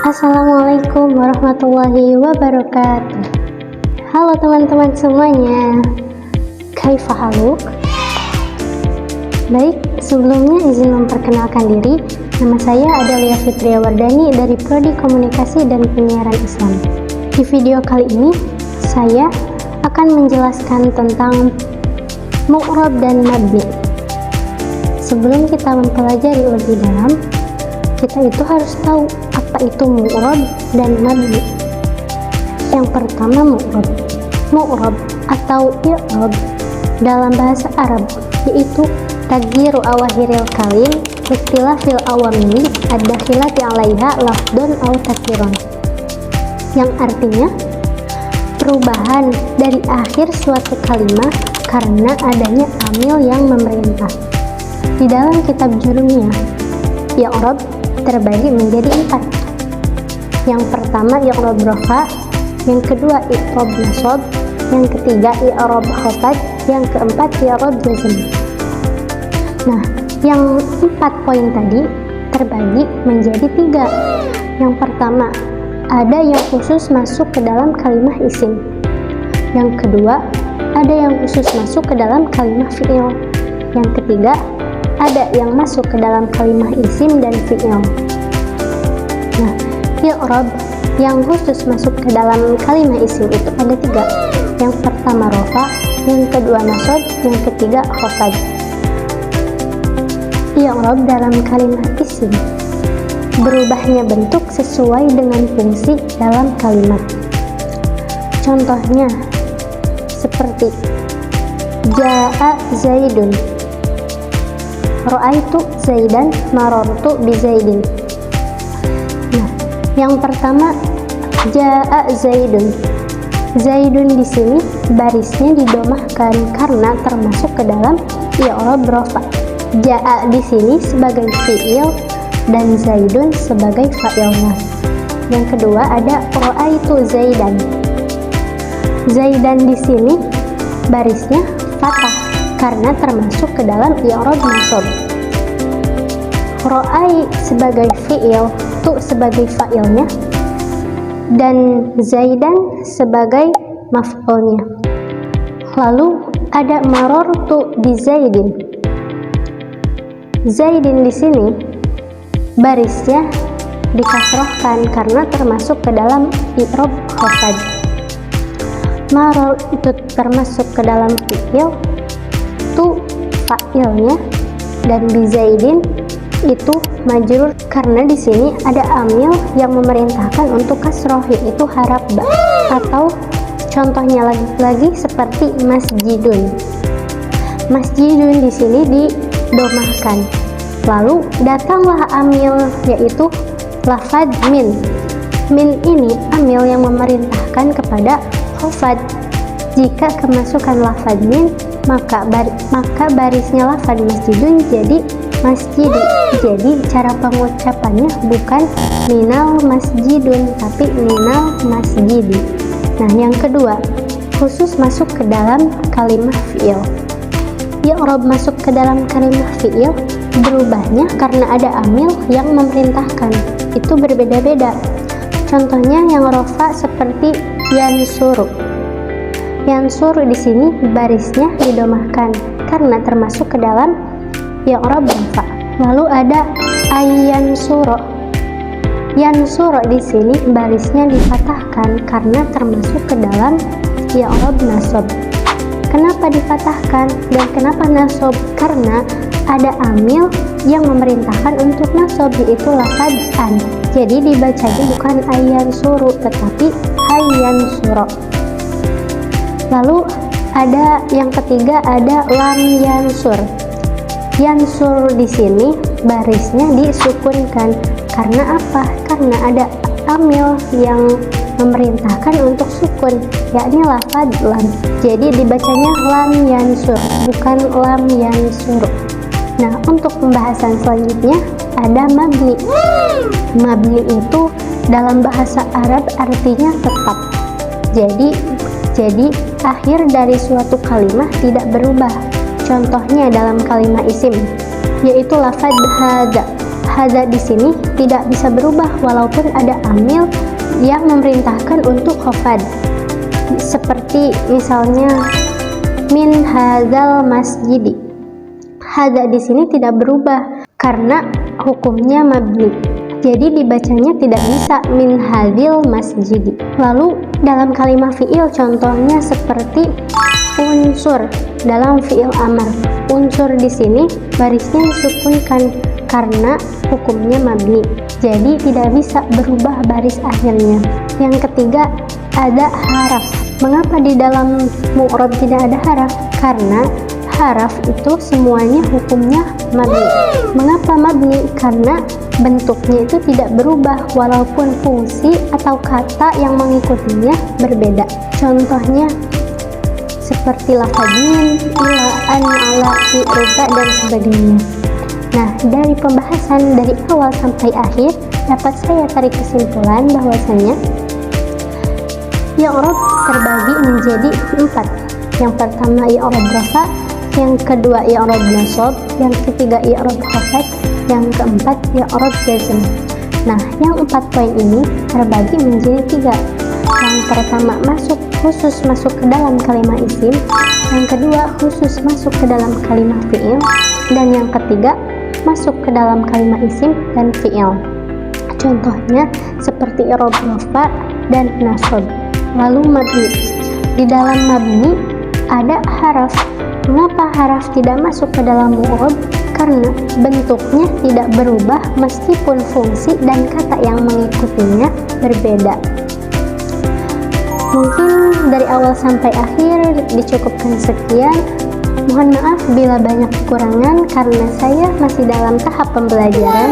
Assalamualaikum warahmatullahi wabarakatuh. Halo teman-teman semuanya, kaifa haluk? Baik, sebelumnya izin memperkenalkan diri. Nama saya Adalia Fitria Wardani dari Prodi Komunikasi dan Penyiaran Islam. Di video kali ini, saya akan menjelaskan tentang mu'rab dan mabni. Sebelum kita mempelajari lebih dalam, kita itu harus tahu apa itu mu'rab dan mabni. Yang pertama mu'rab. Mu'rab atau i'rab dalam bahasa Arab yaitu tagyiru awahiril kalim ikhtilafil awamili ad-dakhilati 'alaiha lafdun aw takdiron, yang artinya perubahan dari akhir suatu kalimat karena adanya amil yang memerintah. Di dalam kitab Jurumiyah, i'rab terbagi menjadi 4. Yang pertama i'rab rafa, yang kedua i'rab nasab, yang ketiga i'rab khafad, yang keempat i'rab jazm. Nah, yang 4 poin tadi terbagi menjadi 3. Yang pertama, ada yang khusus masuk ke dalam kalimah isim. Yang kedua, ada yang khusus masuk ke dalam kalimah fi'il. Yang ketiga, ada yang masuk ke dalam kalimah isim dan fi'il. Nah, i'rab yang khusus masuk ke dalam kalimah isim itu ada 3. Yang pertama rafa, yang kedua nasab, yang ketiga khafad. I'rab dalam kalimah isim berubahnya bentuk sesuai dengan fungsi dalam kalimat. Contohnya seperti jaa zaidun, ra'aitu zaidan, marartu bi zaidin. Nah, yang pertama jaa zaidun. Zaidun di sini barisnya didomahkan karena termasuk ke dalam i'rab rafa. Jaa di sini sebagai fi'il dan zaidun sebagai fa'ilnya. Yang kedua ada ra'aitu zaidan. Zaidan di sini barisnya fathah karena termasuk ke dalam i'rab nasab. Ra'ai sebagai fi'il, tu sebagai fa'ilnya, dan zaidan sebagai maf'ulnya. Lalu ada marartu bi zaidin. Zaidin di sini barisnya dikasrohkan karena termasuk ke dalam i'rab khafad. Marar itu termasuk ke dalam fi'il, tu fa'ilnya, dan bi zaidin itu majrur karena di sini ada amil yang memerintahkan untuk kasroh, yaitu haraf ba, atau contohnya lagi seperti masjidun. Masjidun di sini didomahkan. Lalu datanglah amil yaitu lafad min. Min ini amil yang memerintahkan kepada khafad. Jika kemasukan lafad min, maka barisnya lafad masjidun jadi masjidi. Jadi cara pengucapannya bukan minal masjidun tapi minal masjidi. Nah, yang kedua, khusus masuk ke dalam kalimah fi'il. I'rab masuk ke dalam kalimah fi'il berubahnya karena ada amil yang memerintahkan. Itu berbeda-beda. Contohnya yang rafa seperti yansuru. Yansuru di sini barisnya didomahkan karena termasuk ke dalam i'rab rafa. Lalu ada ayyansuro. Yansuro di sini barisnya difatahkan karena termasuk ke dalam i'rab nasab. Kenapa difatahkan dan kenapa nasab? Karena ada amil yang memerintahkan untuk nasab, yaitu lafad an. Jadi dibacanya bukan ayyansuru tetapi ayyansuro. Lalu ada yang ketiga, ada lam yansur. Yansur di sini barisnya disukunkan karena apa? Karena ada amil yang memerintahkan untuk sukun, yakni lafad lam. Jadi dibacanya lam yansur, bukan lam yansur. Nah, untuk pembahasan selanjutnya ada mabni. Mabni itu dalam bahasa Arab artinya tetap. Jadi akhir dari suatu kalimat tidak berubah. Contohnya dalam kalimat isim, yaitu lafad hada. hadza di sini tidak bisa berubah walaupun ada amil yang memerintahkan untuk khafad. Seperti misalnya min hadzal masjidi. Hadza di sini tidak berubah karena hukumnya mabni. Jadi dibacanya tidak bisa min hadzil masjidi. Lalu dalam kalimat fi'il contohnya seperti unsur dalam fi'il amar. Unsur di sini barisnya disukunkan karena hukumnya mabni. Jadi tidak bisa berubah baris akhirnya. Yang ketiga, ada haraf. Mengapa di dalam mu'rab tidak ada haraf? Karena haraf itu semuanya hukumnya mabni. Mengapa mabni? Karena bentuknya itu tidak berubah walaupun fungsi atau kata yang mengikutinya berbeda. Contohnya seperti lafadzin, ila, an, ala, fi, ruba, dan sebagainya. Nah, dari pembahasan dari awal sampai akhir dapat saya tarik kesimpulan bahwasanya i'rab terbagi menjadi 4. Yang pertama i'rab rafa, yang kedua i'rab nasab, yang ketiga i'rab khafad, yang keempat i'rab jazm. Nah, yang 4 poin ini terbagi menjadi 3. Yang pertama khusus masuk ke dalam kalimat isim, yang kedua khusus masuk ke dalam kalimat fi'il, dan yang ketiga masuk ke dalam kalimat isim dan fi'il. Contohnya seperti i'rab rafa dan nasab. Lalu mabni. Di dalam mabni ada haraf. Mengapa haraf tidak masuk ke dalam mu'rab? Karena bentuknya tidak berubah meskipun fungsi dan kata yang mengikutinya berbeda. Mungkin dari awal sampai akhir dicukupkan sekian. Mohon maaf bila banyak kekurangan karena saya masih dalam tahap pembelajaran.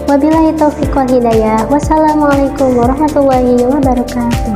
Wabillahi taufiq wal hidayah. Wassalamualaikum warahmatullahi wabarakatuh.